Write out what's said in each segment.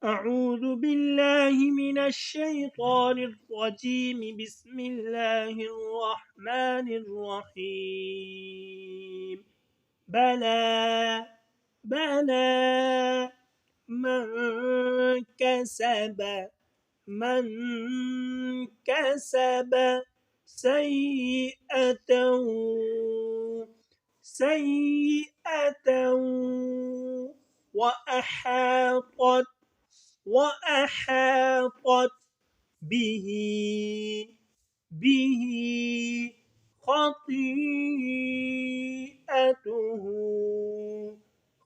أعوذ بالله من الشيطان الرجيم. بسم الله الرحمن الرحيم. بلى بلى من كسب من كسب سيئة سيئة وأحاطت وأحاطت به به خطيئته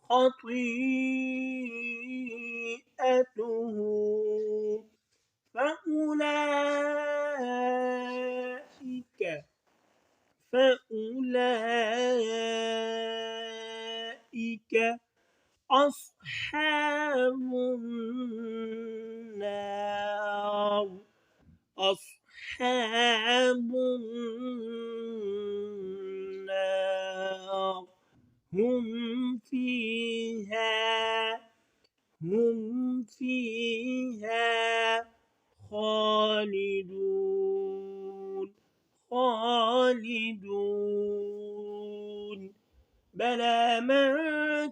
خطيئته فأولئك فأولئك أصحاب النار أصحاب النار هم فيها هم فيها خالدون خالدون. بلى من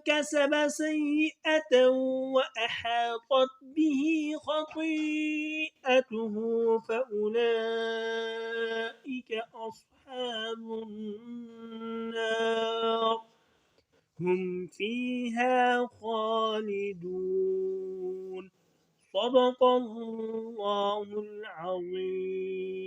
كسب سيئة وأحاطت به خطيئته فأولئك أصحاب النار هم فيها خالدون. صدق الله العظيم.